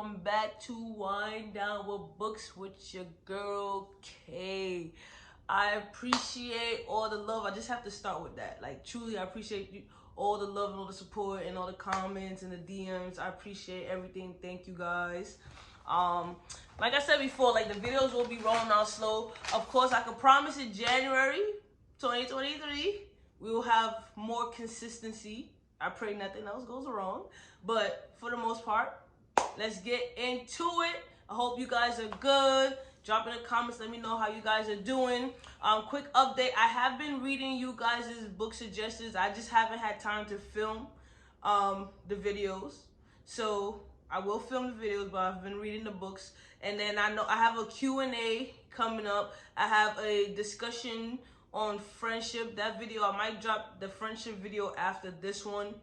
welcome back to Wind Down with Books with your girl Kay. I appreciate all the love. I just have to start with that. Like, truly, I appreciate you, all the love and all the support and all the comments and the DMs. I appreciate everything. Thank you guys. Like I said before, like, the videos will be rolling out slow. Of course, I can promise in January 2023 we will have more consistency. I pray nothing else goes wrong, but for the most part, let's get into it. I hope you guys are good. Drop in the comments, let me know how you guys are doing. Quick update, I have been reading you guys' book suggestions. I just haven't had time to film the videos. So I will film the videos, but I've been reading the books. And then I know I have a Q&A coming up. I have a discussion on friendship. That video, I might drop the friendship video after this one.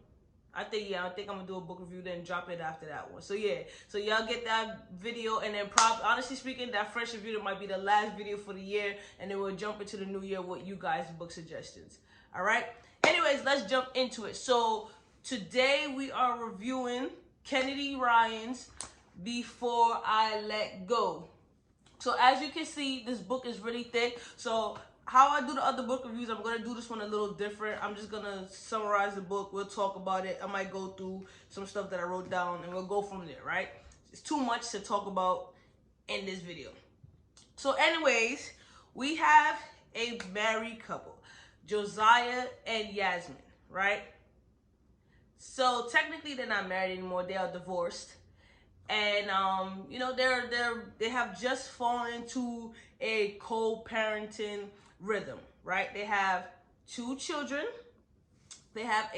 I think I'm gonna do a book review, then drop it after that one. So yeah, so y'all get that video, and then honestly speaking, that friendship video might be the last video for the year, and then we'll jump into the new year with you guys' book suggestions. All right. Anyways, let's jump into it. So today we are reviewing Kennedy Ryan's Before I Let Go. So as you can see, this book is really thick. So how I do the other book reviews, I'm going to do this one a little different. I'm just going to summarize the book. We'll talk about it. I might go through some stuff that I wrote down, and we'll go from there, right? It's too much to talk about in this video. So anyways, we have a married couple, Josiah and Yasmen, right? So technically they're not married anymore. They are divorced. And you know, they have just fallen into a co-parenting rhythm, right? They have 2 children. They have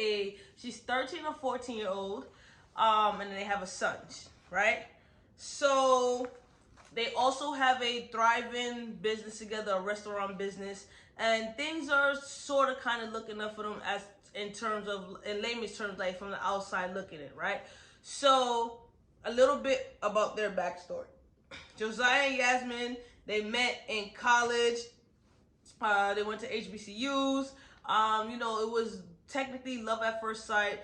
she's 13 or 14-year-old, and they have a son, right? So they also have a thriving business together, a restaurant business, and things are sort of kind of looking up for them as in layman's terms, like from the outside looking in, right? So a little bit about their backstory. Josiah and Yasmen, they met in college. They went to HBCUs. You know, it was technically love at first sight.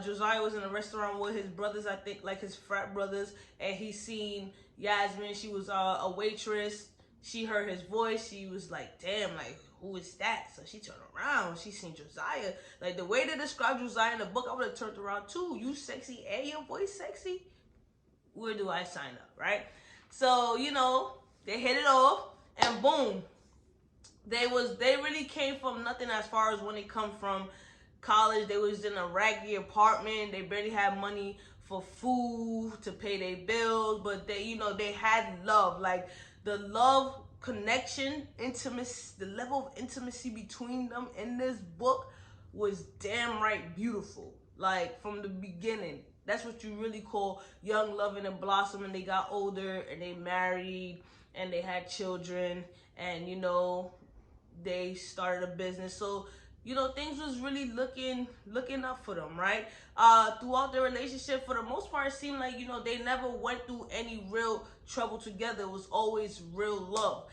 Josiah was in a restaurant with his brothers, I think, like his frat brothers, and he seen Yasmen. She was a waitress. She heard his voice. She was like, damn, like, who is that? So she turned around. She seen Josiah. Like, the way they described Josiah in the book, I would have turned around too. You sexy and your voice sexy? Where do I sign up, right? So, you know, they hit it off, and boom. They really came from nothing as far as when they come from college. They was in a raggedy apartment. They barely had money for food, to pay their bills, but they, you know, they had love. Like, the love, connection, intimacy, the level of intimacy between them in this book was damn right beautiful. Like, from the beginning. That's what you really call young loving and blossoming. They got older and they married and they had children, and, you know, they started a business. So, you know, things was really looking up for them, right? Throughout their relationship, for the most part, it seemed like, you know, they never went through any real trouble together. It was always real love.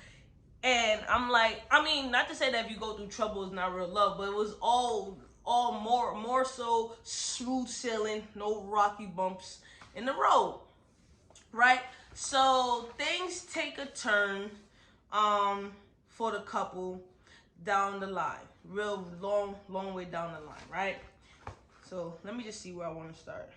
And I'm like, I mean, not to say that if you go through trouble, it's not real love, but it was all more so smooth sailing, no rocky bumps in the road, right? So things take a turn for the couple down the line, real long way down the line, right? So let me just see where I want to start.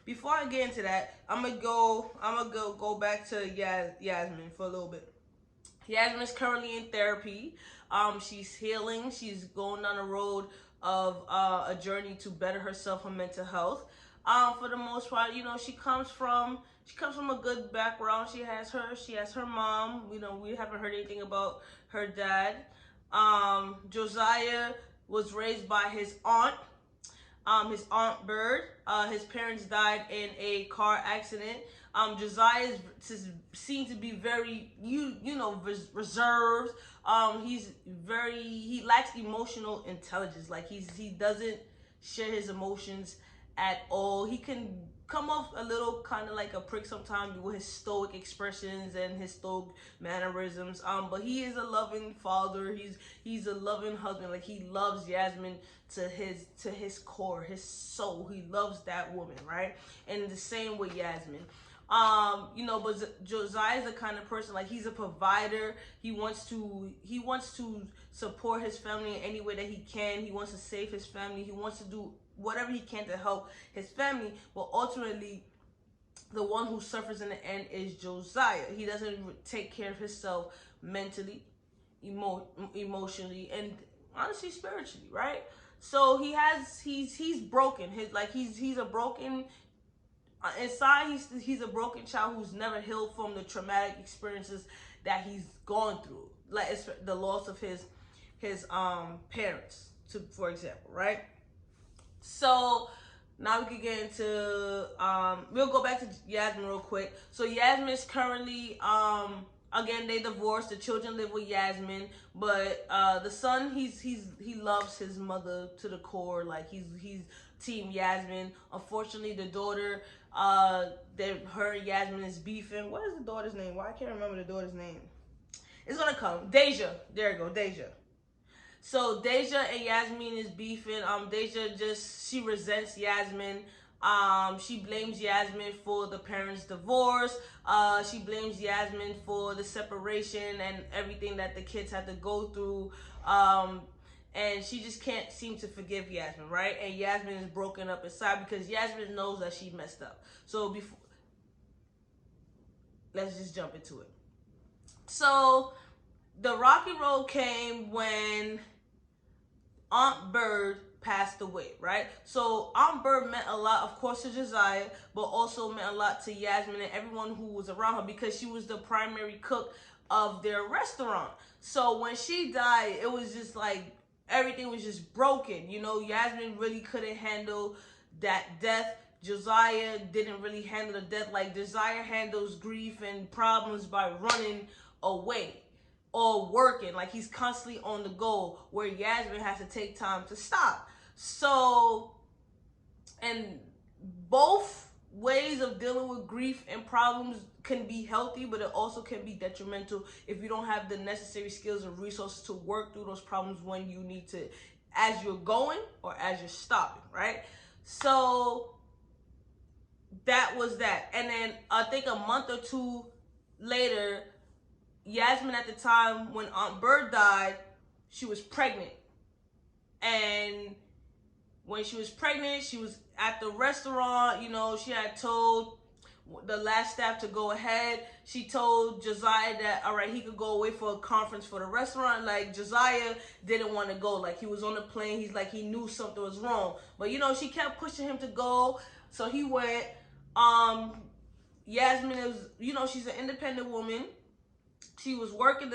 Before I get into that, I'm gonna go back to Yasmen for a little bit. Yasmen's currently in therapy. She's healing. She's going down the road of a journey to better herself and mental health. For the most part, you know, she comes from a good background. She has her mom. You know, we haven't heard anything about her dad. Josiah was raised by his aunt Bird. His parents died in a car accident. Josiah is seen to be very, reserved. He lacks emotional intelligence. Like, he doesn't share his emotions at all. He can come off a little kind of like a prick sometimes with his stoic expressions and his stoic mannerisms. But he is a loving father. He's a loving husband. Like, he loves Yasmin to his core, his soul. He loves that woman, right? And the same with Yasmin. But Josiah is the kind of person, like, he's a provider. He wants to support his family in any way that he can. He wants to save his family. He wants to do whatever he can to help his family. But ultimately, the one who suffers in the end is Josiah. He doesn't take care of himself mentally, emotionally, and honestly spiritually, right? So he's broken. He's a broken inside. He's a broken child who's never healed from the traumatic experiences that he's gone through, like it's the loss of his parents, for example, right? So now we can get into we'll go back to Yasmin real quick. So Yasmin is currently again, they divorced. The children live with Yasmin, but the son, he loves his mother to the core. Like, he's team Yasmin. Unfortunately, the daughter, her and Yasmin is beefing. What is the daughter's name? Why I can't remember the daughter's name. It's gonna come. Deja. There you go, Deja. So Deja and Yasmin is beefing. Deja she resents Yasmin. She blames Yasmin for the parents' divorce. She blames Yasmin for the separation and everything that the kids had to go through. And she just can't seem to forgive Yasmin, right? And Yasmin is broken up inside because Yasmin knows that she messed up. So let's just jump into it. So the rocky road came when Aunt Bird passed away, right? So Aunt Bird meant a lot, of course, to Josiah, but also meant a lot to Yasmin and everyone who was around her, because she was the primary cook of their restaurant. So when she died, it was just like everything was just broken. Yasmin really couldn't handle that death. Josiah didn't really handle the death. Like, Josiah handles grief and problems by running away or working. Like, he's constantly on the go, where Yasmin has to take time to stop. So, and both ways of dealing with grief and problems can be healthy, but it also can be detrimental if you don't have the necessary skills and resources to work through those problems when you need to, as you're going or as you're stopping, right? So that was that. And then I think a month or two later, Yasmin, at the time when Aunt Bird died, she was pregnant. And when she was pregnant, she was at the restaurant. She had told the last staff to go ahead. She told Josiah that, all right, he could go away for a conference for the restaurant. Like, Josiah didn't want to go. Like, he was on the plane. He's like, he knew something was wrong. But, she kept pushing him to go. So he went. Yasmin is, she's an independent woman. She was working,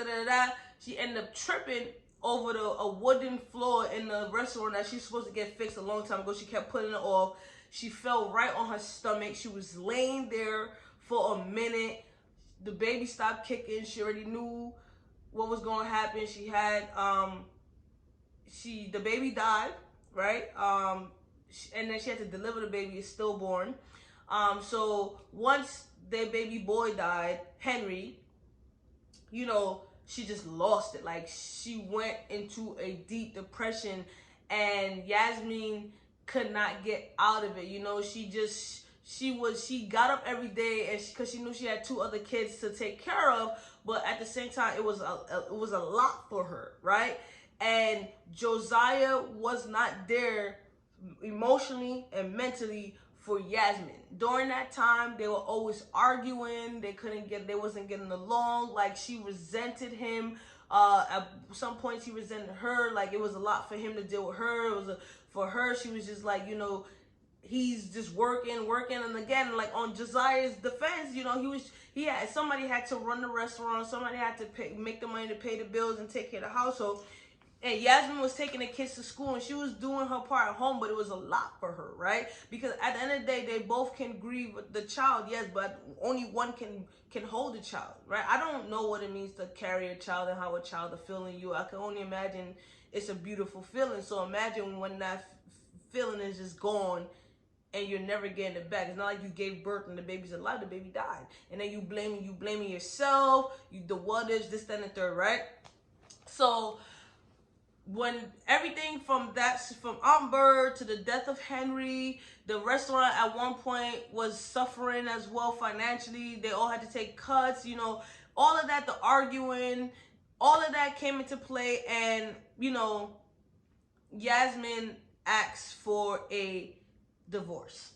She ended up tripping over a wooden floor in the restaurant that she's supposed to get fixed a long time ago. She kept putting it off. She fell right on her stomach. She was laying there for a minute. The baby stopped kicking. She already knew what was going to happen. She had, the baby died, right? And then she had to deliver the baby. It's stillborn. So once their baby boy died, Henry, she just lost it. Like, she went into a deep depression, and Yasmin could not get out of it. She got up every day, and because she knew she had 2 other kids to take care of, but at the same time, it was a lot for her, right? And Josiah was not there emotionally and mentally for Yasmin. During that time, they were always arguing. They wasn't getting along. Like, she resented him. At some points, he resented her. Like, it was a lot for him to deal with her. For her, she was just like, he's just working. And again, like, on Josiah's defense, somebody had to run the restaurant. Somebody had to make the money to pay the bills and take care of the household. And Yasmin was taking the kids to school, and she was doing her part at home, but it was a lot for her, right? Because at the end of the day, they both can grieve the child, yes, but only one can hold a child, right? I don't know what it means to carry a child and how a child is feeling you. I can only imagine it's a beautiful feeling. So imagine when that feeling is just gone, and you're never getting it back. It's not like you gave birth and the baby's alive, the baby died. And then you blaming yourself, the what is, this, that, and the third, right? So when everything from Aunt Bird to the death of Henry, the restaurant at one point was suffering as well financially. They all had to take cuts, all of that, the arguing, all of that came into play. And, Yasmen asked for a divorce.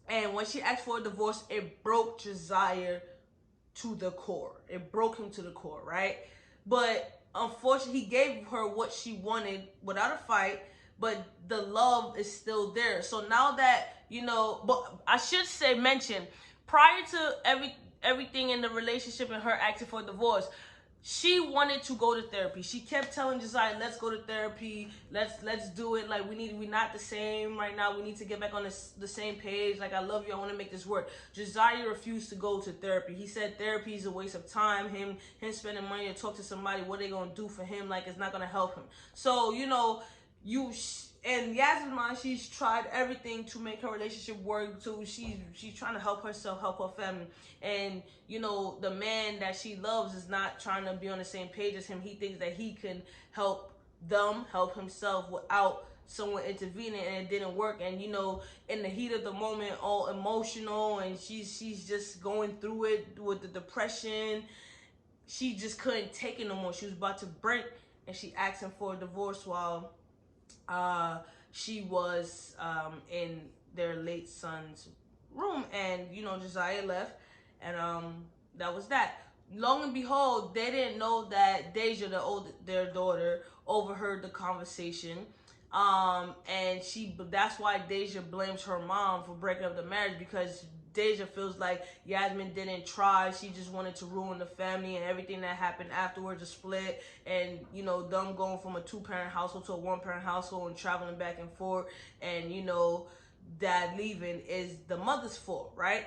And when she asked for a divorce, it broke Josiah to the core. It broke him to the core, right? But unfortunately, he gave her what she wanted without a fight, but the love is still there. So now that, but I should mention, prior to everything in the relationship and her asking for a divorce, she wanted to go to therapy. She kept telling Josiah, let's go to therapy. Let's do it. Like, we're not the same right now. We need to get back on the same page. Like, I love you. I want to make this work. Josiah refused to go to therapy. He said therapy is a waste of time. Him spending money to talk to somebody, what they going to do for him? Like, it's not going to help him. So, and Yasmin, she's tried everything to make her relationship work. So she's trying to help herself, help her family. And, the man that she loves is not trying to be on the same page as him. He thinks that he can help himself without someone intervening, and it didn't work. And, in the heat of the moment, all emotional, and she's just going through it with the depression. She just couldn't take it no more. She was about to break, and she asked him for a divorce while she was in their late son's room. And Josiah left, and that was that. Long and behold, they didn't know that Deja, their daughter, overheard the conversation, and that's why Deja blames her mom for breaking up the marriage, because Deja feels like Yasmin didn't try. She just wanted to ruin the family, and everything that happened afterwards, a split, and them going from a 2-parent household to a 1-parent household and traveling back and forth, and dad leaving is the mother's fault, right?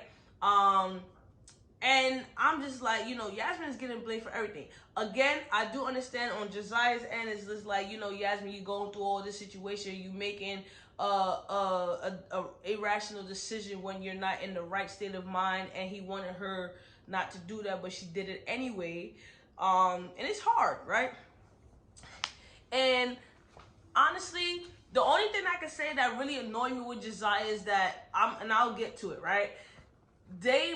And I'm just like, Yasmin is getting blamed for everything. Again, I do understand on Josiah's end, it's just like, Yasmin, you going through all this situation, you making a irrational decision when you're not in the right state of mind, and he wanted her not to do that, but she did it anyway. And it's hard, right? And honestly, the only thing I can say that really annoyed me with Josiah is that and I'll get to it, right?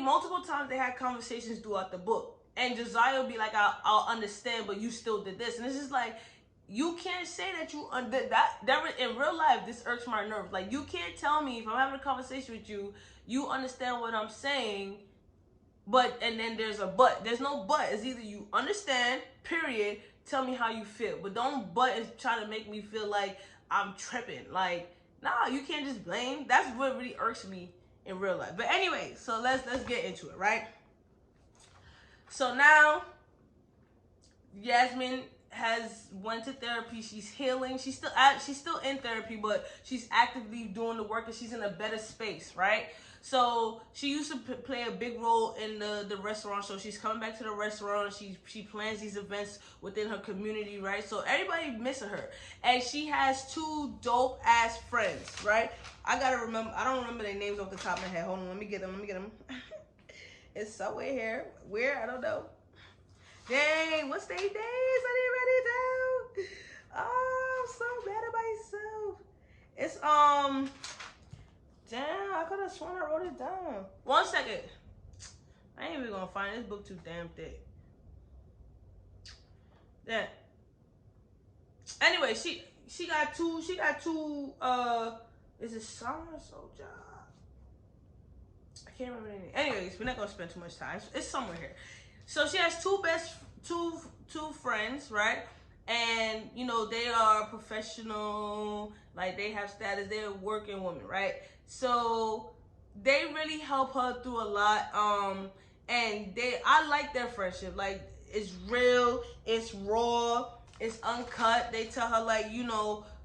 Multiple times they had conversations throughout the book, and Josiah will be like, I'll understand, but you still did this. And it's just like, you can't say that you that in real life. This irks my nerves. Like, you can't tell me if I'm having a conversation with you, you understand what I'm saying, and then there's a but. There's no but. It's either you understand, period, tell me how you feel, but don't but and try to make me feel like I'm tripping. Like, nah, you can't just blame. That's what really irks me in real life. But anyway, so let's get into it, right? So now Yasmin has went to therapy. She's healing. She's still in therapy, but she's actively doing the work, and she's in a better space, right? So she used to play a big role in the restaurant. So she's coming back to the restaurant. She plans these events within her community, right? So everybody missing her, and she has 2 dope ass friends, right? I don't remember their names off the top of my head. Hold on, let me get them. It's somewhere here. Where? I don't know. Dang, what's their names? I didn't write it down. Oh, I'm so mad at myself. It's damn, I could have sworn I wrote it down. 1 second. I ain't even gonna find this book too damn thick. Yeah. Anyway, she got two. Is it Summer or Soldier? I can't remember the name. Anyways, we're not gonna spend too much time. It's somewhere here. So she has two friends, right? And they are professional, like they have status, they're working women, right? So they really help her through a lot. And I like their friendship. Like, it's real, it's raw, it's uncut. They tell her, like,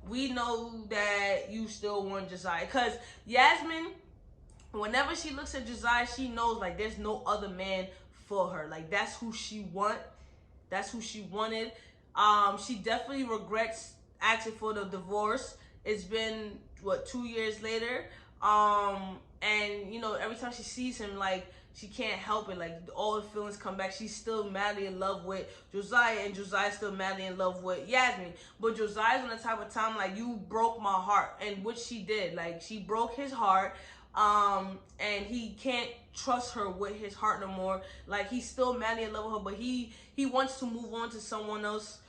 we know that you still want Josiah. Because Yasmin, whenever she looks at Josiah, she knows, like, there's no other man for her. Like, that's who she wanted. She definitely regrets asking for the divorce. It's been, 2 years later. And you know, every time she sees him, like she can't help it. Like all the feelings come back. She's still madly in love with Josiah, and Josiah's still madly in love with Yasmin. But Josiah's on the type of time like, you broke my heart, and which she did. Like she broke his heart. And he can't trust her with his heart no more. Like he's still madly in love with her, but he wants to move on to someone else.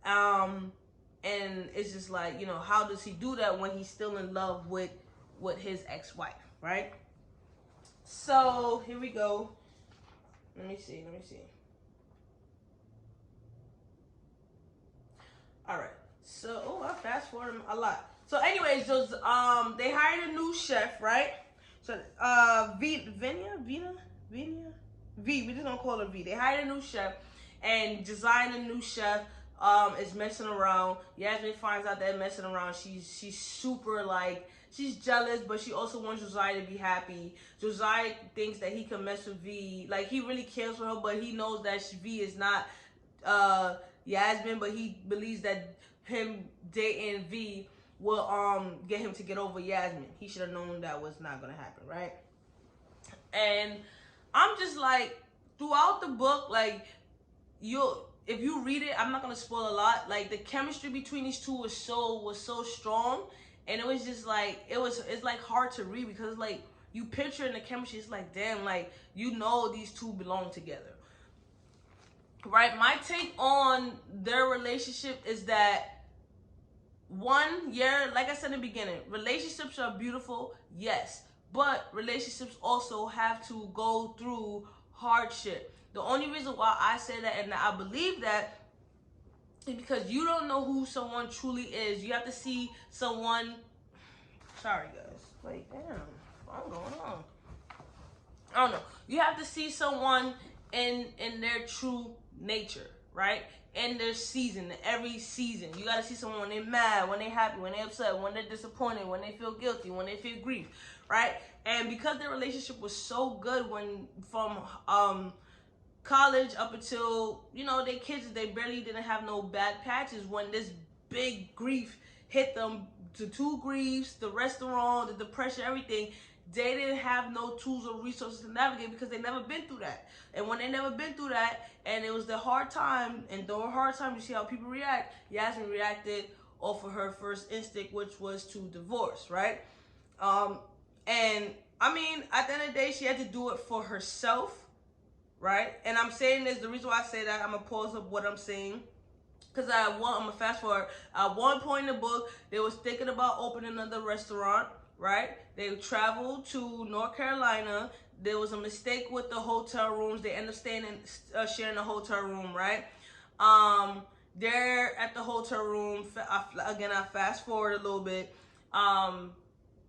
And it's just like, you know, how does he do that when he's still in love with his ex-wife, right? So here we go. Let me see. All right. So, oh, I fast forward a lot. So, anyways, those they hired a new chef, right? So, V. We just don't call her V. They hired a new chef, and designed a new chef. Is messing around. Yasmin finds out they're messing around. She's super like, she's jealous, but she also wants Josiah to be happy. Josiah thinks that he can mess with V. Like he really cares for her, but he knows that V is not Yasmin. But he believes that him dating V will get him to get over Yasmin. He should have known that was not gonna happen, right? And I'm just like, throughout the book, like if you read it, I'm not gonna spoil a lot. Like the chemistry between these two was so strong, and it was just like it's like hard to read because it's like you picture in the chemistry. It's like, damn, like you know these two belong together, right? My take on their relationship is that like I said in the beginning, relationships are beautiful, yes, but relationships also have to go through hardship. The only reason why I say that and I believe that is because you don't know who someone truly is. You have to see someone. Sorry, guys. Wait, damn. What's going on? I don't know. You have to see someone in their true nature, right? In their season, every season. You got to see someone when they're mad, when they're happy, when they're upset, when they're disappointed, when they feel guilty, when they feel grief, right? And because their relationship was so good from college up until, you know, they kids, they barely didn't have no bad patches. When this big grief hit them, the two griefs, the restaurant, the depression, everything, they didn't have no tools or resources to navigate because they never been through that. And when they never been through that, and it was the hard time, and during hard time, you see how people react. Yasmin reacted off of her first instinct, which was to divorce, right? And I mean, at the end of the day, she had to do it for herself, right? And I'm saying this, the reason why I say that, I'm gonna pause up what I'm saying, because I'm gonna fast forward. At one point in the book, they was thinking about opening another restaurant, right? They traveled to North Carolina. There was a mistake with the hotel rooms. They ended up staying in, sharing a hotel room, right? They're at the hotel room. Again, I fast forward a little bit.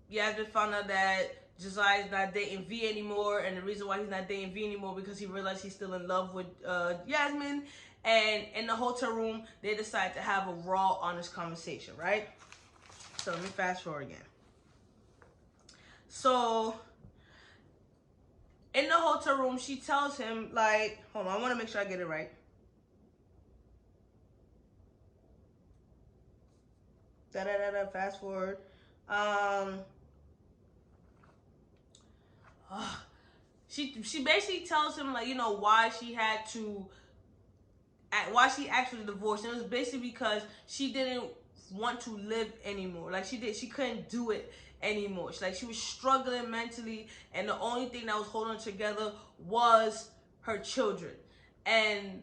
Yasmin found out that Josiah is not dating V anymore, and the reason why he's not dating V anymore because he realized he's still in love with Yasmin. And in the hotel room, they decide to have a raw, honest conversation, right? So let me fast forward again. So in the hotel room, she tells him, like, hold on, I want to make sure I get it right. Fast forward. She basically tells him, like, you know, why she asked for the divorce. And it was basically because she didn't want to live anymore. Like she couldn't do it anymore. She was struggling mentally, and the only thing that was holding her together was her children. And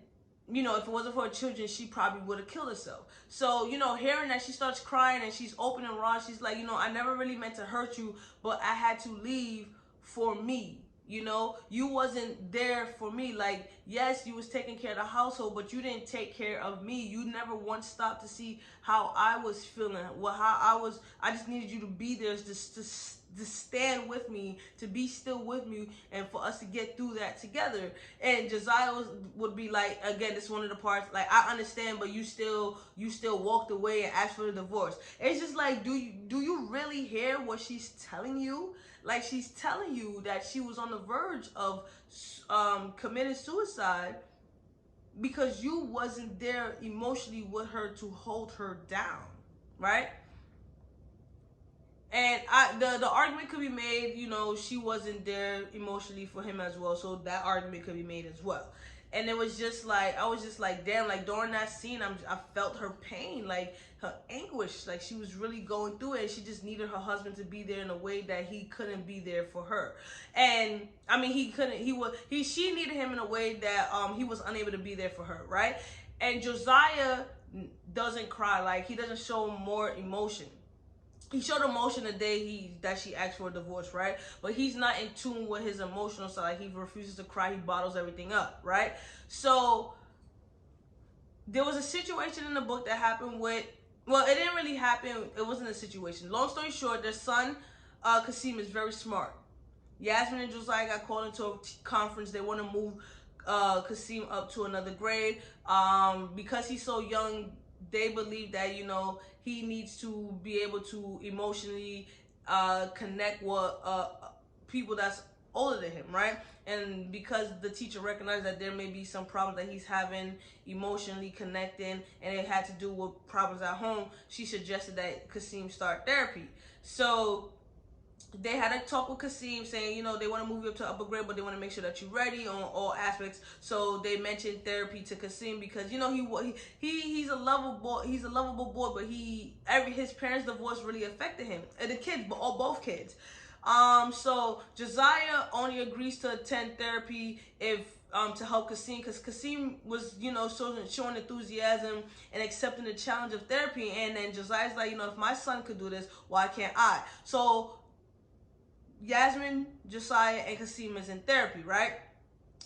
you know, if it wasn't for her children, she probably would have killed herself. So, you know, hearing that, she starts crying and she's open and raw. She's like, you know, I never really meant to hurt you, but I had to leave for me. You know, you wasn't there for me. Like, yes, you was taking care of the household, but you didn't take care of me. You never once stopped to see how I was feeling. Well, I just needed you to be there to stand with me, to be still with me, and for us to get through that together. And Josiah would be like, again, this is one of the parts, like, I understand, but you still walked away and asked for the divorce. It's just like, do you really hear what she's telling you? Like, she's telling you that she was on the verge of committing suicide because you wasn't there emotionally with her to hold her down, right? And the argument could be made, you know, she wasn't there emotionally for him as well, so that argument could be made as well. And it was just like, I was just like, damn, like during that scene, I felt her pain, like her anguish, like she was really going through it, and she just needed her husband to be there in a way that he couldn't be there for her. And I mean, she needed him in a way that he was unable to be there for her, right? And Josiah doesn't cry, like he doesn't show more emotion. He showed emotion the day that she asked for a divorce, right? But he's not in tune with his emotional side. He refuses to cry. He bottles everything up, right? So there was a situation in the book that happened with, well, it didn't really happen. It wasn't a situation. Long story short, their son, Kasim, is very smart. Yasmen and Josiah got called into a conference. They want to move Kasim up to another grade. Because he's so young, they believe that, you know, he needs to be able to emotionally connect with people that's older than him, right? And because the teacher recognized that there may be some problems that he's having emotionally connecting, and it had to do with problems at home, she suggested that Kasim start therapy. So they had a talk with Kasim saying, you know, they want to move you up to upper grade, but they want to make sure that you're ready on all aspects. So they mentioned therapy to Kasim because, you know, he's a lovable boy, but his parents' divorce really affected him and the kids, but both kids. So Josiah only agrees to attend therapy if to help Kasim, because Kasim was, you know, showing enthusiasm and accepting the challenge of therapy. And then Josiah's like, you know, if my son could do this, why can't I? So Yasmen, Josiah, and Kasim is in therapy, right?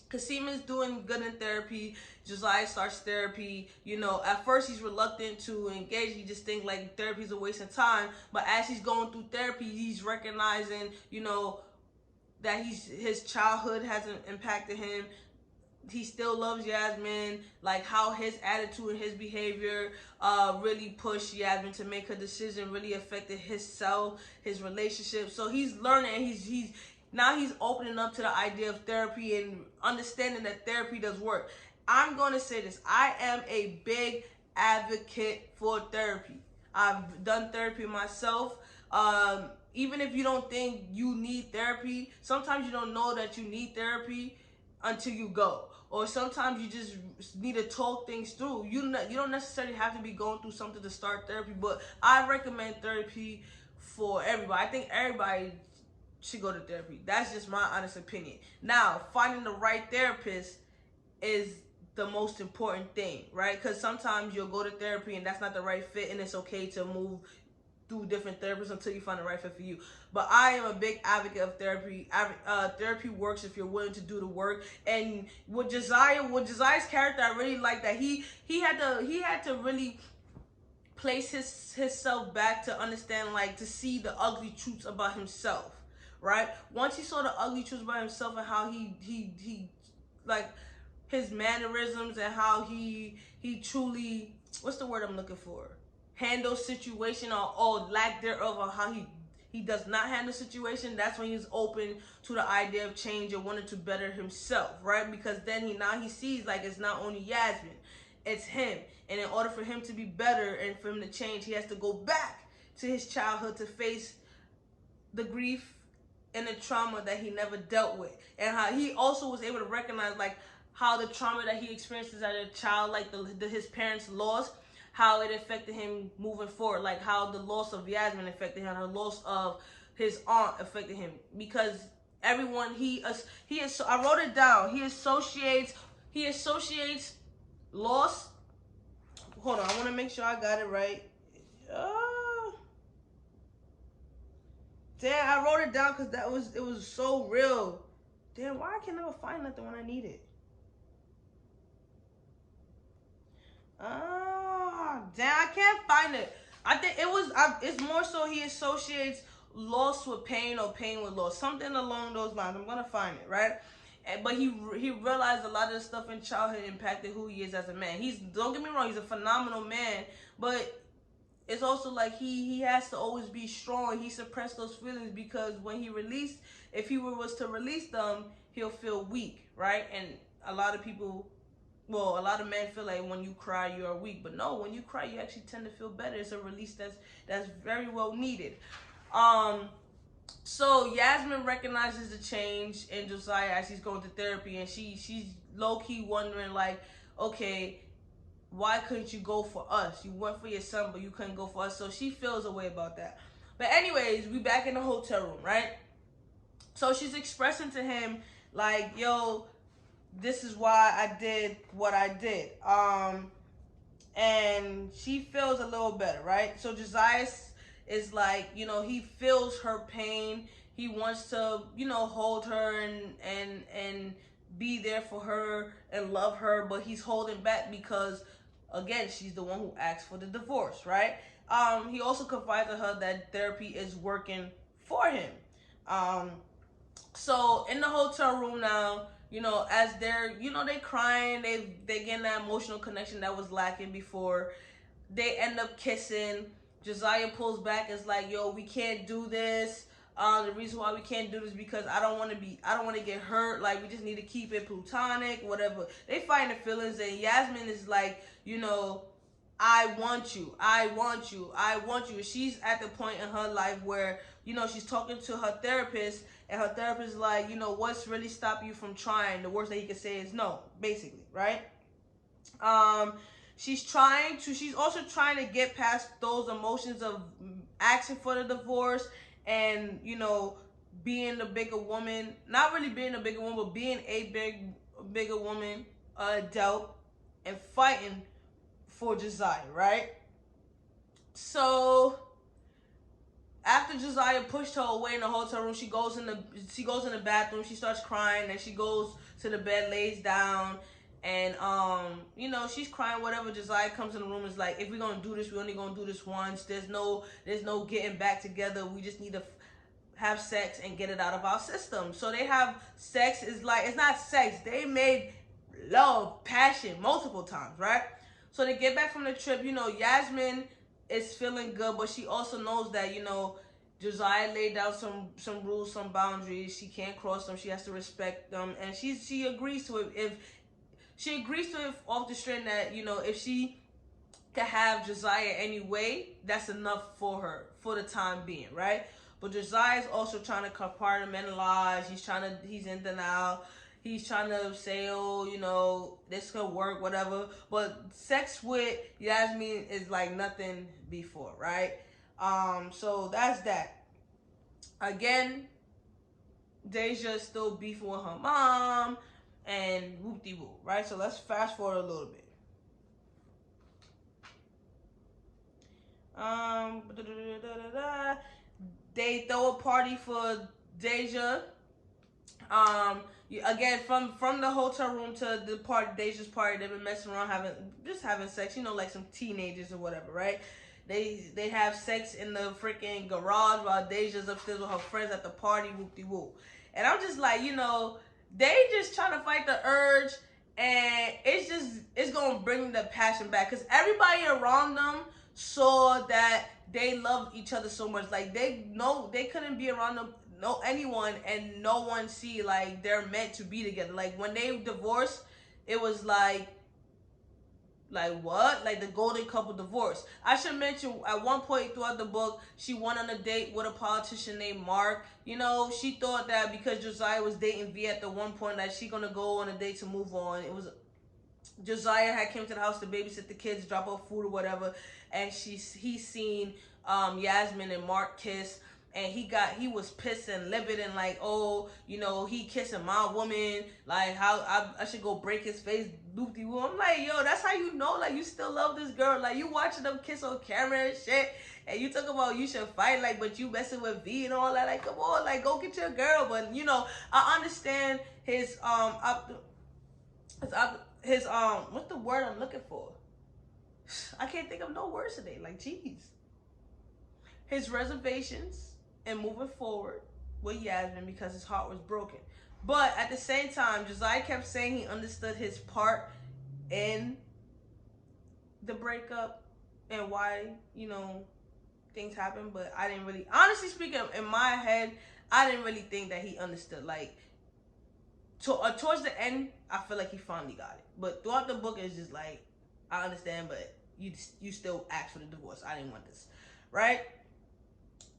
Kasim is doing good in therapy. Josiah starts therapy. You know, at first he's reluctant to engage. He just thinks like therapy is a waste of time. But as he's going through therapy, he's recognizing, you know, that his childhood hasn't impacted him. He still loves Yasmen, like how his attitude and his behavior really pushed Yasmen to make her decision, really affected himself, his relationship. So he's learning, he's now he's opening up to the idea of therapy and understanding that therapy does work. I'm going to say this, I am a big advocate for therapy. I've done therapy myself. Even if you don't think you need therapy, sometimes you don't know that you need therapy until you go. Or sometimes you just need to talk things through. You don't necessarily have to be going through something to start therapy, but I recommend therapy for everybody. I think everybody should go to therapy. That's just my honest opinion. Now, finding the right therapist is the most important thing, right? Because sometimes you'll go to therapy and that's not the right fit, and it's okay to move through different therapists until you find the right fit for you. But I am a big advocate of therapy. Therapy works if you're willing to do the work. And with Josiah's character, I really like that he had to really place himself back to understand, like, to see the ugly truths about himself, right? Once he saw the ugly truths about himself and how he like his mannerisms and how he truly, what's the word I'm looking for? Handle situation, or lack thereof, or how he does not handle situation, that's when he's open to the idea of change and wanting to better himself, right? Because then now he sees, like, it's not only Yasmen, it's him. And in order for him to be better and for him to change, he has to go back to his childhood to face the grief and the trauma that he never dealt with. And how he also was able to recognize, like, how the trauma that he experienced as a child, like his parents' loss, how it affected him moving forward, like how the loss of Yasmen affected him, the loss of his aunt affected him. Because everyone I wrote it down. He associates loss. Hold on, I want to make sure I got it right. Damn, I wrote it down because it was so real. Damn, why I can never find nothing when I need it? Damn, I can't find it. I think it's more so he associates loss with pain or pain with loss. Something along those lines. I'm gonna find it, right? But he realized a lot of the stuff in childhood impacted who he is as a man. Don't get me wrong, he's a phenomenal man, but it's also like he has to always be strong. He suppressed those feelings because if he was to release them, he'll feel weak, right? And a lot of men feel like when you cry, you are weak. But no, when you cry, you actually tend to feel better. It's a release that's very well needed. So Yasmin recognizes the change in Josiah as he's going to therapy, and she's low key wondering like, okay, why couldn't you go for us? You went for your son, but you couldn't go for us. So she feels a way about that. But anyways, we back in the hotel room, right? So she's expressing to him like, yo, this is why I did what I did. And she feels a little better, right? So Josiah is like, you know, he feels her pain. He wants to, you know, hold her and be there for her and love her, but he's holding back because, again, she's the one who asked for the divorce, right? He also confides to her that therapy is working for him. So in the hotel room now, you know, as they're, you know, they crying, they getting that emotional connection that was lacking before. They end up kissing. Josiah pulls back, is like, yo, we can't do this. The reason why we can't do this is because I don't want to get hurt. Like, we just need to keep it platonic, whatever. They find the feelings, and Yasmin is like, you know, I want you. I want you. I want you. She's at the point in her life where, you know, she's talking to her therapist, and her therapist is like, you know, what's really stopping you from trying? The worst that he could say is no, basically, right? She's also trying to get past those emotions of asking for the divorce and, you know, being the bigger woman. Not really being a bigger woman, but being a bigger woman, adult, and fighting for Josiah, right? So after Josiah pushed her away in the hotel room, she goes in the bathroom, she starts crying, and she goes to the bed, lays down, and you know, she's crying, whatever. Josiah comes in the room, is like, if we're gonna do this, we're only gonna do this once. There's no getting back together. We just need to have sex and get it out of our system. So they have sex. Is like, it's not sex. They made love, passion multiple times, right? So they get back from the trip. You know, Yasmin is feeling good, but she also knows that, you know, Josiah laid down some rules, some boundaries. She can't cross them. She has to respect them, and she agrees to it. If she agrees to it off the string that, you know, if she can have Josiah anyway, that's enough for her for the time being, right? But Josiah's also trying to compartmentalize. He's in denial. He's trying to say, oh, you know, this could work, whatever. But sex with Yasmin is like nothing before, right? So that's that. Again, Deja's still beefing with her mom and whoop-de-whoop, right? So let's fast forward a little bit. They throw a party for Deja. Again, from the hotel room to the party, Deja's party, they've been messing around, having sex, you know, like some teenagers or whatever, right? They have sex in the freaking garage while Deja's upstairs with her friends at the party, whoop-de-whoop. And I'm just like, you know, they just trying to fight the urge, and it's gonna bring the passion back, because everybody around them saw that they loved each other so much. Like, they know they couldn't be around them, anyone, and no one see like they're meant to be together. Like, when they divorced, it was like what? Like the golden couple divorce. I should mention, at one point throughout the book, she went on a date with a politician named Mark. You know, she thought that because Josiah was dating V at the one point, that she gonna go on a date to move on. It was Josiah had came to the house to babysit the kids, drop off food or whatever, and he's seen Yasmin and Mark kiss. And he was pissed and livid and like, oh, you know, he kissing my woman, like how I should go break his face, doop-de-woo. I'm like, yo, that's how you know, like, you still love this girl. Like, you watching them kiss on camera and shit, and you talk about you should fight, like, but you messing with V and all that. Like, come on, like, go get your girl. But, you know, I understand his what's the word I'm looking for? I can't think of no words today. Like, jeez. His reservations and moving forward with Yasmin because his heart was broken. But at the same time, Josiah kept saying he understood his part in the breakup and why, you know, things happen. But I didn't really, honestly speaking, in my head, I didn't really think that he understood. Like, towards the end, I feel like he finally got it. But throughout the book, it's just like, I understand, but you still asked for the divorce. I didn't want this, right?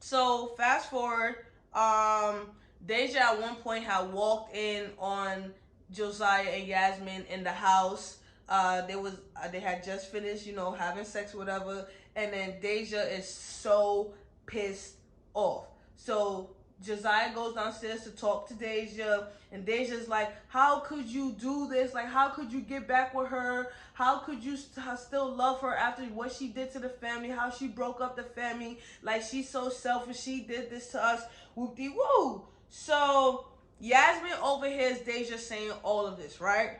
So fast forward, Deja at one point had walked in on Josiah and Yasmin in the house. They had just finished, having sex, whatever, and then Deja is so pissed off. So Josiah goes downstairs to talk to Deja, and Deja's like, "How could you do this? Like, how could you get back with her? How could you still love her after what she did to the family? How she broke up the family? Like, she's so selfish. She did this to us. Whoop-de-woo." So Yasmin overhears Deja saying all of this, right?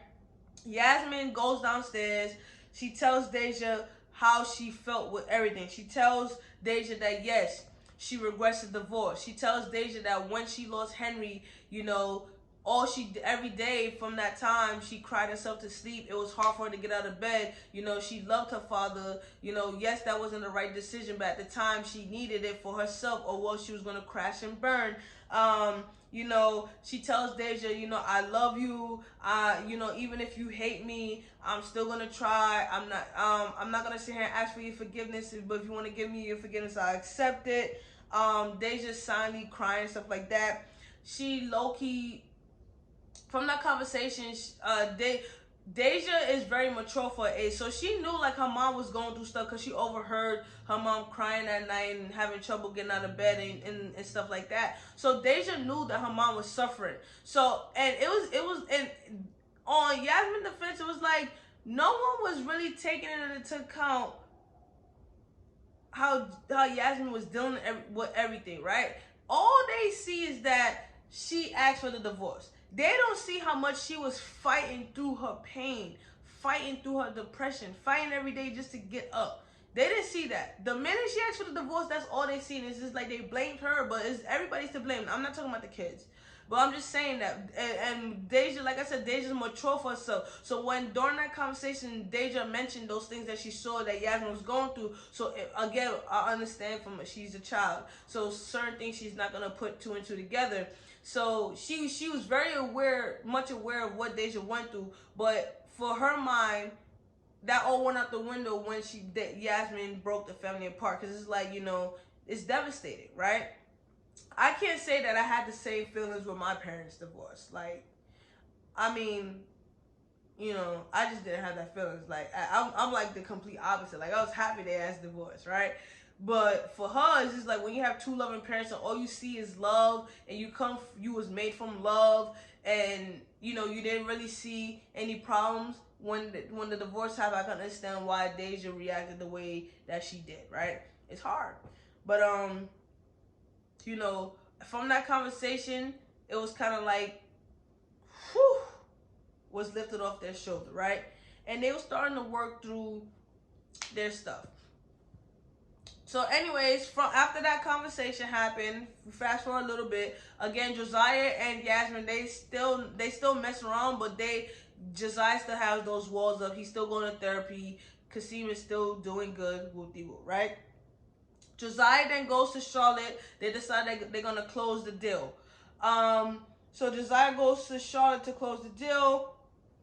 Yasmin goes downstairs. She tells Deja how she felt with everything. She tells Deja that yes, she regrets the divorce. She tells Deja that when she lost Henry, every day from that time she cried herself to sleep. It was hard for her to get out of bed. She loved her father. Yes, that wasn't the right decision, but at the time she needed it for herself, or else she was gonna crash and burn. She tells Deja, I love you. Even if you hate me, I'm still gonna try. I'm not gonna sit here and ask for your forgiveness, but if you want to give me your forgiveness, I accept it. Deja's silently crying, stuff like that. She low-key, from that conversation, Deja is very mature for her age, so she knew like her mom was going through stuff because she overheard her mom crying at night and having trouble getting out of bed and stuff like that. So Deja knew that her mom was suffering. So and and on Yasmin's defense, it was like no one was really taking it into account how Yasmin was dealing with everything, right? All they see is that she asked for the divorce. They don't see how much she was fighting through her pain, fighting through her depression, fighting every day just to get up. They didn't see that. The minute she asked for the divorce, that's all they seen. It's just like they blamed her, but everybody's to blame. I'm not talking about the kids. But I'm just saying that, and Deja, like I said, Deja's mature for herself. So when during that conversation, Deja mentioned those things that she saw that Yasmin was going through. So again, I understand from her, she's a child. So certain things she's not gonna put two and two together. So she was very much aware of what Deja went through. But for her mind, that all went out the window when Yasmin broke the family apart. Because it's like, it's devastating, right? I can't say that I had the same feelings with my parents' divorce. Like, I mean, I just didn't have that feelings. Like, I'm like the complete opposite. Like, I was happy they asked divorce, right? But for her, it's just like when you have two loving parents and all you see is love, and you was made from love, and you didn't really see any problems when the divorce happened. I can understand why Deja reacted the way that she did, right? It's hard, but from that conversation, it was kind of like, whew, was lifted off their shoulder, right? And they were starting to work through their stuff. So anyways, from after that conversation happened, fast forward a little bit, again, Josiah and Yasmin, they still mess around, but Josiah still has those walls up. He's still going to therapy. Kasim is still doing good, whoop-de-whoop, right? Josiah then goes to Charlotte. They decide they're going to close the deal. So Josiah goes to Charlotte to close the deal.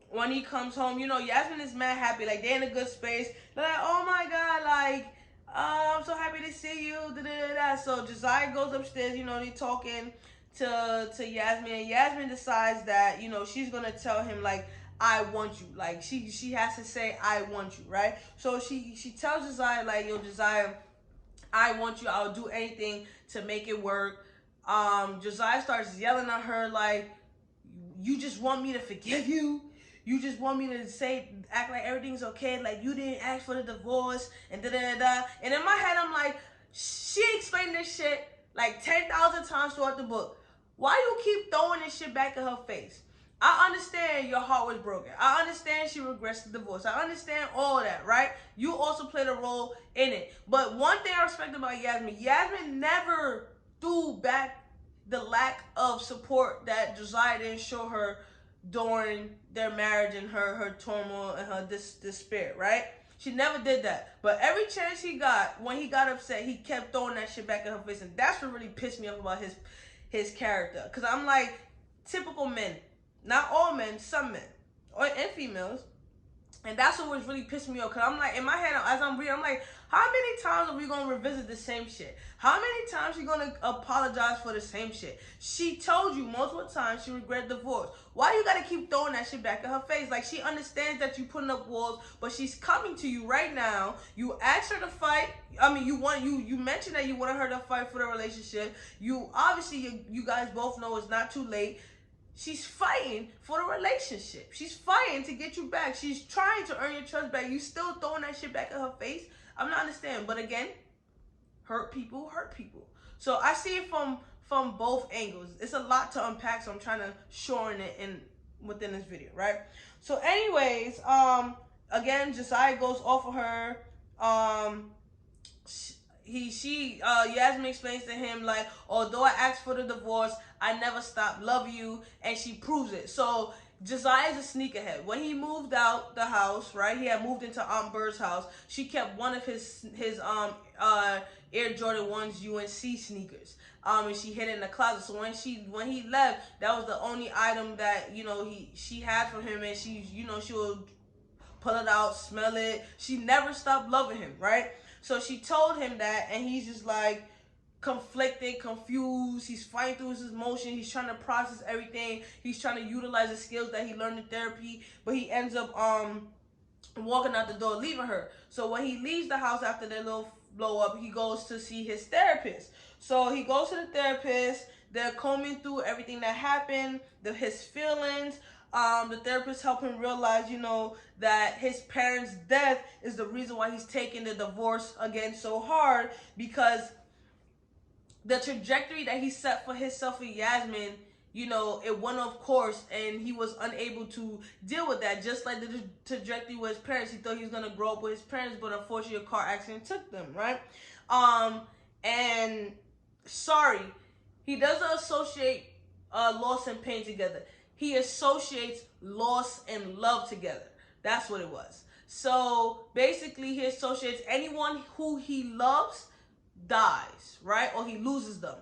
When he comes home, Yasmin is mad happy. Like, they're in a good space. They're like, oh my God, like, I'm so happy to see you. Da-da-da-da. So Josiah goes upstairs, they're talking to Yasmin. And Yasmin decides that, she's going to tell him, like, I want you. Like, she has to say, I want you, right? So she tells Josiah, like, yo, Josiah, I want you. I'll do anything to make it work. Josiah starts yelling at her like, you just want me to forgive you? You just want me to act like everything's okay, like you didn't ask for the divorce, and da-da-da-da. And in my head, I'm like, she explained this shit like 10,000 times throughout the book. Why you keep throwing this shit back in her face? I understand your heart was broken. I understand she regrets the divorce. I understand all that, right? You also played a role in it. But one thing I respect about Yasmin never threw back the lack of support that Josiah didn't show her during their marriage and her turmoil and her despair, right? She never did that. But every chance he got, when he got upset, he kept throwing that shit back in her face. And that's what really pissed me off about his character. Because I'm like, typical men. Not all men, some men and females. And that's what was really pissing me off. Because I'm like, in my head, as I'm reading, I'm like, how many times are we going to revisit the same shit? How many times she going to apologize for the same shit? She told you multiple times she regretted divorce. Why you got to keep throwing that shit back in her face? Like, she understands that you putting up walls, but she's coming to you right now. You asked her to fight. I mean, you mentioned that you wanted her to fight for the relationship. You, obviously, you guys both know it's not too late. She's fighting for the relationship. She's fighting to get you back. She's trying to earn your trust back. You still throwing that shit back in her face? I'm not understanding. But again, hurt people hurt people. So I see it from both angles. It's a lot to unpack, so I'm trying to shorten it within this video, right? So anyways, again, Josiah goes off of her. Yasmen explains to him, like, although I asked for the divorce, I never stopped loving you, and she proves it. So Josiah's a sneakerhead. When he moved out the house, right, he had moved into Aunt Bird's house. She kept one of his Air Jordan 1s UNC sneakers. And she hid it in the closet. So when he left, that was the only item that, you know, she had from him, and she, you know, she would pull it out, smell it. She never stopped loving him, right? So she told him that, and he's just like conflicted, confused. He's fighting through his emotions. He's trying to process everything. He's trying to utilize the skills that he learned in therapy, but he ends up walking out the door, leaving her. So when he leaves the house after their little blow up, he goes to see his therapist. So he goes to the therapist. They're combing through everything that happened, his feelings. The therapist helped him realize, you know, that his parents' death is the reason why he's taking the divorce again so hard, because the trajectory that he set for himself and Yasmen, you know, it went off course, and he was unable to deal with that. Just like the trajectory with his parents, he thought he was gonna grow up with his parents, but unfortunately, a car accident took them, right? And sorry, he doesn't associate loss and pain together. He associates loss and love together. That's what it was. So basically, he associates anyone who he loves dies, right? Or he loses them.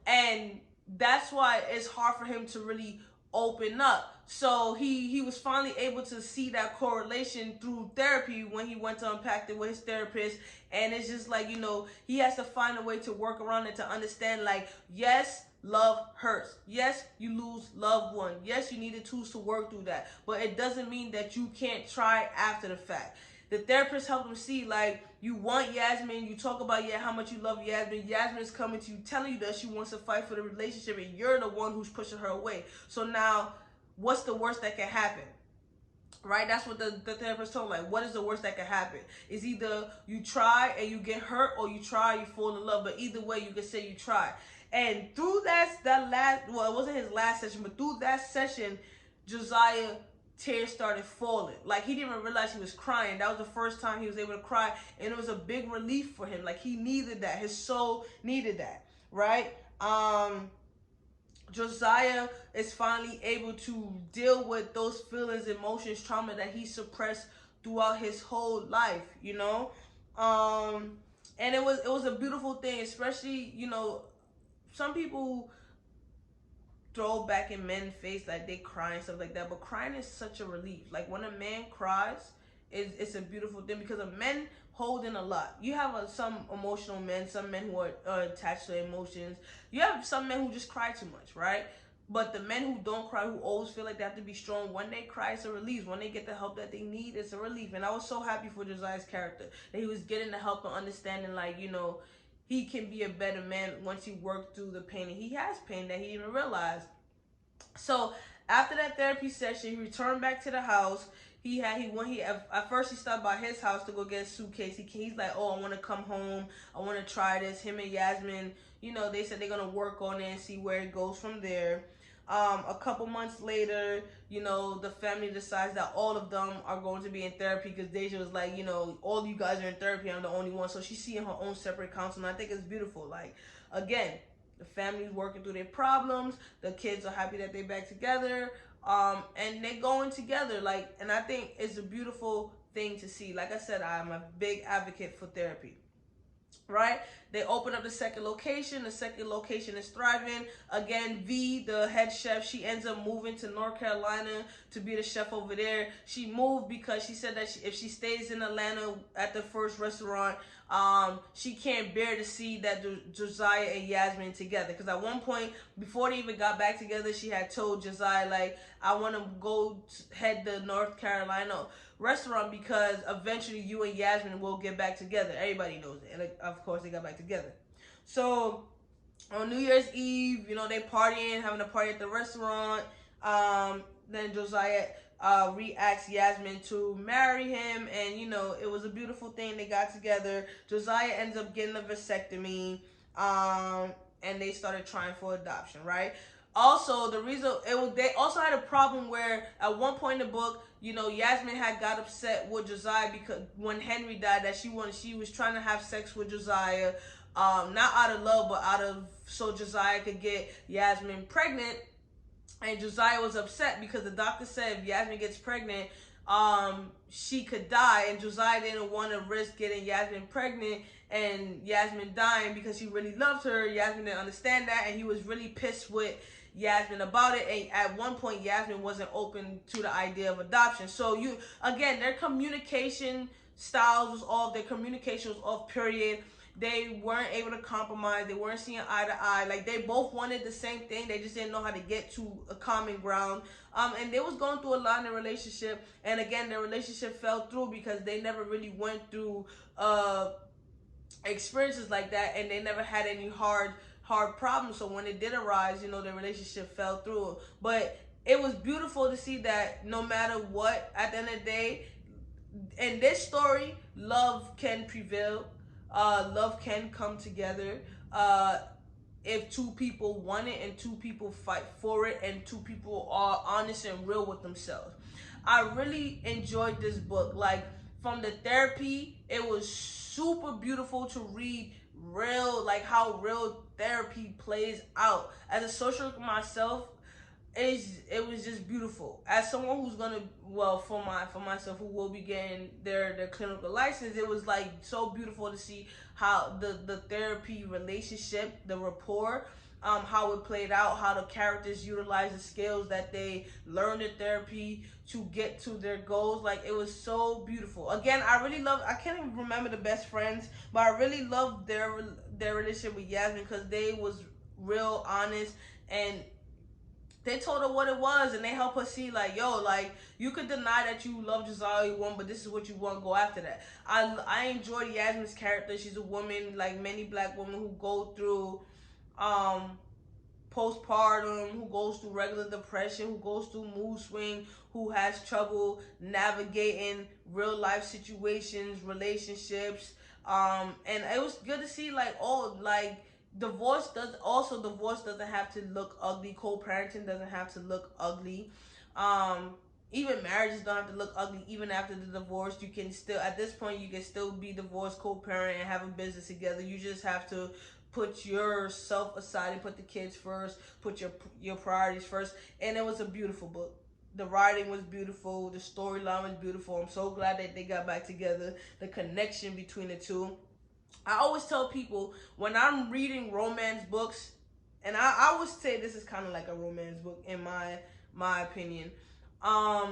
And that's why it's hard for him to really open up. So he was finally able to see that correlation through therapy when he went to unpack it with his therapist. And it's just like, you know, he has to find a way to work around it, to understand, like, yes, love hurts. Yes, you lose loved one. Yes, you need the tools to work through that. But it doesn't mean that you can't try after the fact. The therapist helped him see, like, you want Yasmen. You talk about, yeah, how much you love Yasmen. Yasmen is coming to you, telling you that she wants to fight for the relationship, and you're the one who's pushing her away. So now, what's the worst that can happen? Right? That's what the therapist told him. Like, what is the worst that can happen? Is either you try and you get hurt, or you try and you fall in love. But either way, you can say you tried. And through that last, well, it wasn't his last session, but through that session, Josiah, tears started falling. Like, he didn't even realize he was crying. That was the first time he was able to cry, and it was a big relief for him. Like, he needed that. His soul needed that, right? Josiah is finally able to deal with those feelings, emotions, trauma that he suppressed throughout his whole life, you know? And it was a beautiful thing, especially, you know, some people throw back in men's face like they cry and stuff like that, but crying is such a relief. Like, when a man cries, it's a beautiful thing, because a men hold in a lot. You have some emotional men, some men who are attached to emotions. You have some men who just cry too much, right? But the men who don't cry, who always feel like they have to be strong, when they cry, it's a relief. When they get the help that they need, it's a relief. And I was so happy for Josiah's character, that he was getting the help and understanding, like, you know, he can be a better man once he worked through the pain. And he has pain that he didn't even realize. So after that therapy session, he returned back to the house. At first he stopped by his house to go get a suitcase. He's like, oh, I want to come home. I want to try this. Him and Yasmen, you know, they said they're going to work on it and see where it goes from there. A couple months later, you know, the family decides that all of them are going to be in therapy, because Deja was like, you know, all you guys are in therapy, I'm the only one. So she's seeing her own separate counseling. I think it's beautiful. Like, again, the family's working through their problems. The kids are happy that they're back together. And they're going together. Like, and I think it's a beautiful thing to see. Like I said, I'm a big advocate for therapy. right? They open up the second location. The second location is thriving. Again, V, the head chef, she ends up moving to North Carolina to be the chef over there. She moved because she said that if she stays in Atlanta at the first restaurant, she can't bear to see that Josiah and Yasmen together. Because at one point, before they even got back together, she had told Josiah, like, I want to go head to North Carolina restaurant because eventually you and Yasmen will get back together. Everybody knows it. And of course, they got back together. So on New Year's Eve, you know, they partying, having a party at the restaurant. Then Josiah re-asks Yasmen to marry him, and you know, it was a beautiful thing. They got together. Josiah ends up getting a vasectomy, and they started trying for adoption, right? Also, the reason they also had a problem where at one point in the book, you know, Yasmen had got upset with Josiah because when Henry died, that she was trying to have sex with Josiah, not out of love, but out of so Josiah could get Yasmen pregnant. And Josiah was upset because the doctor said if Yasmen gets pregnant, she could die, and Josiah didn't want to risk getting Yasmen pregnant and Yasmen dying because he really loved her. Yasmen didn't understand that, and he was really pissed with Yasmen about it. And at one point, Yasmen wasn't open to the idea of adoption. So their communication styles was off. Their communication was off. Period. They weren't able to compromise. They weren't seeing eye to eye. Like, they both wanted the same thing. They just didn't know how to get to a common ground. And they was going through a lot in their relationship. And again, their relationship fell through because they never really went through experiences like that. And they never had any hard problems. So when it did arise, you know, their relationship fell through. But it was beautiful to see that no matter what, at the end of the day, in this story, love can prevail. Love can come together if two people want it and two people fight for it and two people are honest and real with themselves. I really enjoyed this book. Like, from the therapy, it was super beautiful to read like how real therapy plays out. As a social worker myself, it was just beautiful. As someone who's gonna, for myself, who will be getting their clinical license, it was like so beautiful to see how the therapy relationship, the rapport, how it played out, how the characters utilize the skills that they learned in therapy to get to their goals. Like, it was so beautiful. Again, I can't even remember the best friends, but I really loved their relationship with Yasmen because they was real honest, and they told her what it was, and they helped her see, like, yo, like, you could deny that you love Josiah, you want, but this is what you want, go after that. I enjoyed Yasmin's character. She's a woman, like many black women, who go through postpartum, who goes through regular depression, who goes through mood swing, who has trouble navigating real life situations, relationships. And it was good to see, like, divorce doesn't have to look ugly. Co-parenting doesn't have to look ugly. Even marriages don't have to look ugly. Even after the divorce, you can still, at this point, you can still be divorced, co-parent, and have a business together. You just have to put yourself aside and put the kids first, put your priorities first. And it was a beautiful book. The writing was beautiful. The storyline was beautiful. I'm so glad that they got back together. The connection between the two. I always tell people when I'm reading romance books, and I would say this is kind of like a romance book in my opinion. I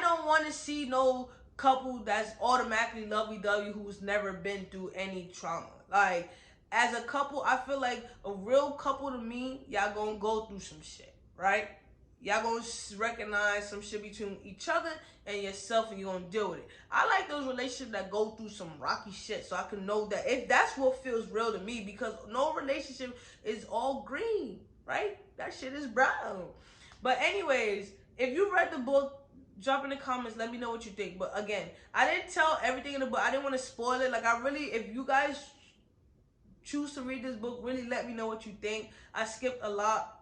don't want to see no couple that's automatically lovey-dovey who's never been through any trauma. Like, as a couple, I feel like a real couple to me, y'all gonna go through some shit, right? Y'all gonna recognize some shit between each other and yourself, and you're gonna deal with it. I like those relationships that go through some rocky shit, so I can know that if that's what feels real to me, because no relationship is all green, right? That shit is brown. But anyways, if you read the book, drop in the comments, let me know what you think. But again, I didn't tell everything in the book. I didn't want to spoil it. Like, if you guys choose to read this book, really let me know what you think. I skipped a lot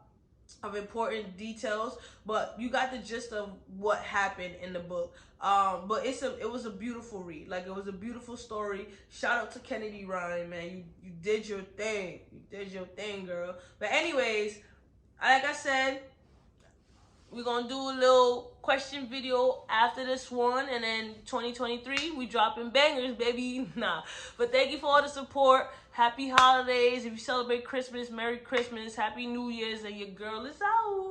of important details, but you got the gist of what happened in the book. But it was a beautiful read. Like, it was a beautiful story. Shout out to Kennedy Ryan, man. You did your thing. You did your thing, girl. But anyways, like I said, We're gonna do a little question video after this one, and then 2023 we dropping bangers, baby. Nah, but thank you for all the support. Happy holidays. If you celebrate Christmas, Merry Christmas, Happy New Year's, and your girl is out.